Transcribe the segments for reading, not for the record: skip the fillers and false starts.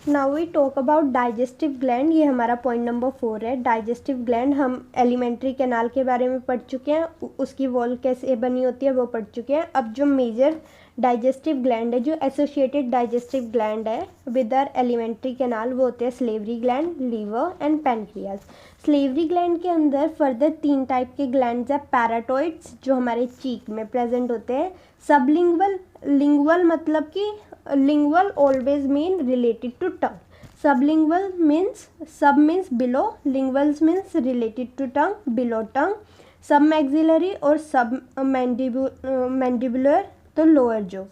Now we talk about digestive gland. ये हमारा point number 4 है। डाइजेस्टिव ग्लैंड हम एलिमेंट्री कैनाल के बारे में पढ़ चुके हैं, उसकी वॉल कैसे बनी होती है वो पढ़ चुके हैं। अब जो मेजर डाइजेस्टिव ग्लैंड है, जो एसोसिएटेड डाइजेस्टिव ग्लैंड है विद आर एलिमेंट्री कैनाल, वो होते हैं salivary gland, liver and pancreas. Salivary gland के अंदर फर्दर 3 टाइप के ग्लैंड्स है। पैराटॉइड्स जो हमारे चीक में प्रेजेंट होते हैं, सबलिंगुअल, लिंगुअल मतलब कि lingual always mean related to tongue. Sublingual means sub means below, lingual means related to tongue, below tongue. Submaxillary और submandibular तो lower jaw.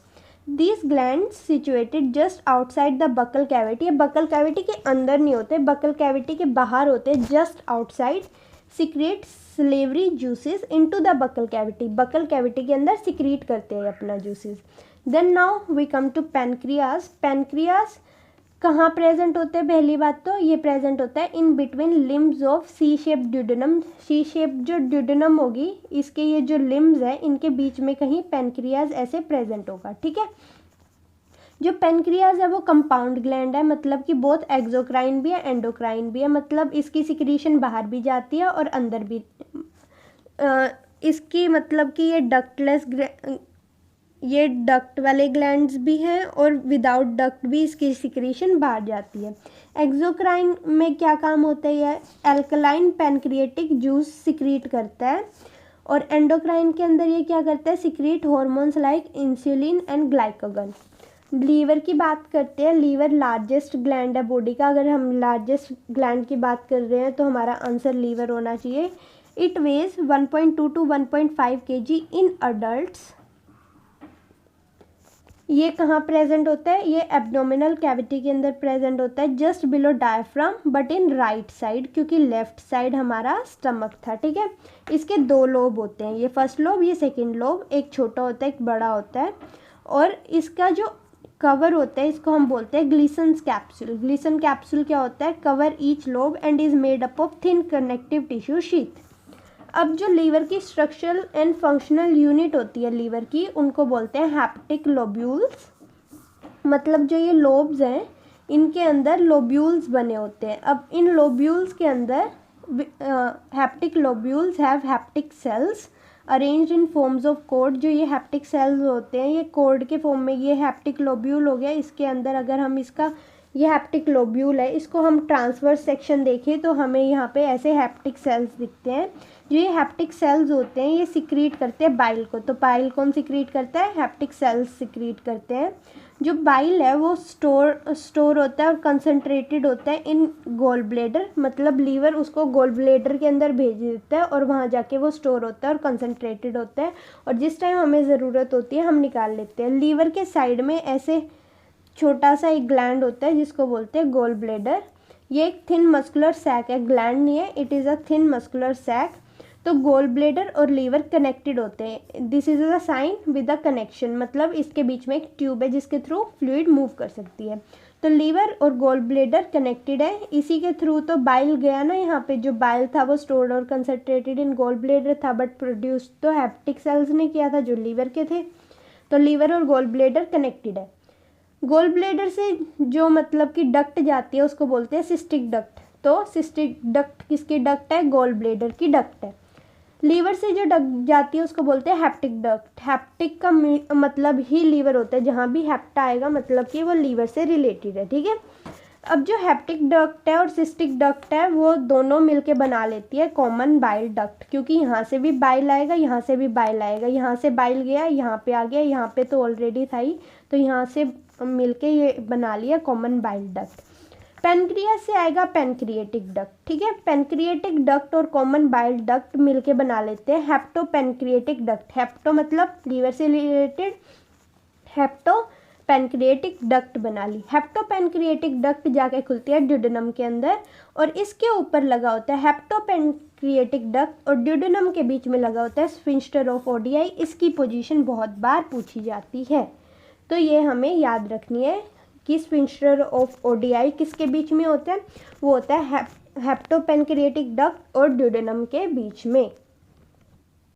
These glands situated just outside the buccal cavity. buccal cavity के अंदर नहीं होते, buccal cavity के बाहर होते, just outside. Secrete salivary juices into the buccal cavity. buccal cavity के अंदर secrete करते हैं अपना juices. Then now we come to pancreas. Pancreas कहाँ प्रेजेंट होते हैं? पहली बात तो ये प्रेजेंट होता है in between limbs of C shape duodenum. C shape जो ड्यूडेनम होगी, इसके ये जो लिम्स है इनके बीच में कहीं पैनक्रियाज ऐसे प्रेजेंट होगा, ठीक है। जो पैनक्रियाज है वो कंपाउंड ग्लैंड है, मतलब कि बहुत एक्सोक्राइन भी है, एंडोक्राइन भी है, मतलब इसकी सिक्रीशन बाहर भी जाती है और अंदर भी। इसकी मतलब कि ये डक्ट वाले ग्लैंड्स भी हैं और विदाउट डक्ट भी इसकी सिक्रीशन बाहर जाती है। एक्सोक्राइन में क्या काम होता है? ये एल्कलाइन पैनक्रिएटिक जूस सिक्रीट करता है। और एंडोक्राइन के अंदर ये क्या करता है? Secrete hormones like insulin and glycogen. Liver की बात करते हैं। लीवर लार्जेस्ट ग्लैंड है बॉडी का। अगर हम लार्जेस्ट ग्लैंड की बात कर रहे हैं तो हमारा आंसर लीवर होना चाहिए। It weighs 1.2 to 1.5 kg in adults. ये कहाँ प्रेजेंट होता है? ये एब्डोमिनल कैविटी के अंदर प्रेजेंट होता है, just below diaphragm but in right side, क्योंकि लेफ्ट साइड हमारा स्टमक था, ठीक है। इसके 2 लोब होते हैं, ये फर्स्ट लोब, ये सेकंड लोब। एक छोटा होता है, एक बड़ा होता है। और इसका जो कवर होता है इसको हम बोलते हैं ग्लिसन्स कैप्सूल। ग्लिसन कैप्सूल क्या होता है? Cover each lobe and is made up of thin connective tissue sheath. अब जो लीवर की स्ट्रक्चरल एंड फंक्शनल यूनिट होती है लीवर की, उनको बोलते हैं हैप्टिक लोब्यूल्स। मतलब जो ये लोब्स हैं इनके अंदर लोब्यूल्स बने होते हैं। अब इन लोब्यूल्स के अंदर hepatic lobules have hepatic cells arranged in forms of cord. जो ये हैप्टिक सेल्स होते हैं ये कोड के फॉर्म में, ये हैप्टिक लोब्यूल हो गया। इसके अंदर अगर हम इसका, ये हैप्टिक लोब्यूल है, इसको हम ट्रांसवर्स सेक्शन देखें तो हमें यहाँ पे ऐसे हैप्टिक सेल्स दिखते हैं। जो ये हैप्टिक सेल्स होते हैं ये सिक्रीट करते हैं बाइल को। तो बाइल कौन सिक्रीट करता है? हैप्टिक सेल्स सिक्रीट करते हैं। जो बाइल है वो स्टोर होता है और कंसंट्रेटेड होता है इन गोल ब्लेडर। मतलब लीवर उसको गोल ब्लेडर के अंदर भेज देता है और वहाँ जाके वो स्टोर होता है और कंसंट्रेटेड होता है, और जिस टाइम हमें ज़रूरत होती है हम निकाल लेते हैं। लीवर के साइड में ऐसे छोटा सा एक ग्लैंड होता है जिसको बोलते हैं गोल ब्लेडर। ये एक थिन मस्कुलर सैक है, ग्लैंड नहीं है, it is a thin muscular sac. तो गोल ब्लेडर और लीवर कनेक्टेड होते हैं। This is a sign with a connection, मतलब इसके बीच में एक ट्यूब है जिसके थ्रू फ्लूइड मूव कर सकती है। तो लीवर और गोल ब्लेडर कनेक्टेड है, इसी के थ्रू तो बाइल गया ना। यहाँ पे जो बाइल था वो स्टोर्ड और कंसंट्रेटेड इन गोल ब्लेडर था, बट प्रोड्यूस तो हैप्टिक सेल्स ने किया था जो लीवर के थे। तो लीवर और गोल ब्लेडर कनेक्टेड है। गोल ब्लेडर से जो मतलब कि डक्ट जाती है उसको बोलते हैं सिस्टिक डक्ट। तो सिस्टिक डक्ट किसकी डक्ट है? गोल ब्लेडर की डक्ट है। लीवर से जो डक्ट जाती है उसको बोलते हैं हैप्टिक डक्ट। हैप्टिक का मतलब ही लीवर होता है, जहाँ भी हैप्टा आएगा मतलब कि वो लीवर से रिलेटेड है, ठीक है। अब जो हैप्टिक डक्ट है और सिस्टिक डक्ट है वो दोनों मिलके बना लेती है कॉमन बाइल डक्ट, क्योंकि यहाँ से भी बाइल आएगा, यहाँ से भी बाइल आएगा। यहाँ से बाइल गया, यहाँ पे आ गया, यहाँ पे तो ऑलरेडी था ही, तो यहाँ से मिलके ये बना लिया कॉमन बाइल डक्ट। पैनक्रियाज से आएगा पैनक्रिएटिक डक्ट, ठीक है। पैनक्रिएटिक डक्ट और कॉमन बाइल डक्ट मिलके बना लेते हैं हेप्टो पैनक्रिएटिक डक्ट। हेप्टो मतलब लीवर से रिलेटेड, हेप्टो पैनक्रिएटिक डक्ट बना ली। हेप्टो पैनक्रिएटिक डक्ट जाके खुलती है ड्यूडेनम के अंदर और इसके ऊपर लगा होता है हेप्टो पैनक्रिएटिक डक्ट, और ड्यूडेनम के बीच में लगा होता है स्फिंक्टर ऑफ ओडियाई। इसकी पोजीशन बहुत बार पूछी जाती है, तो ये हमें याद रखनी है कि स्फिंक्टर ऑफ ओडियाई किसके बीच में होता है? वो होता है हेप्टो पैनक्रिएटिक डक्ट और ड्यूडेनम के बीच में।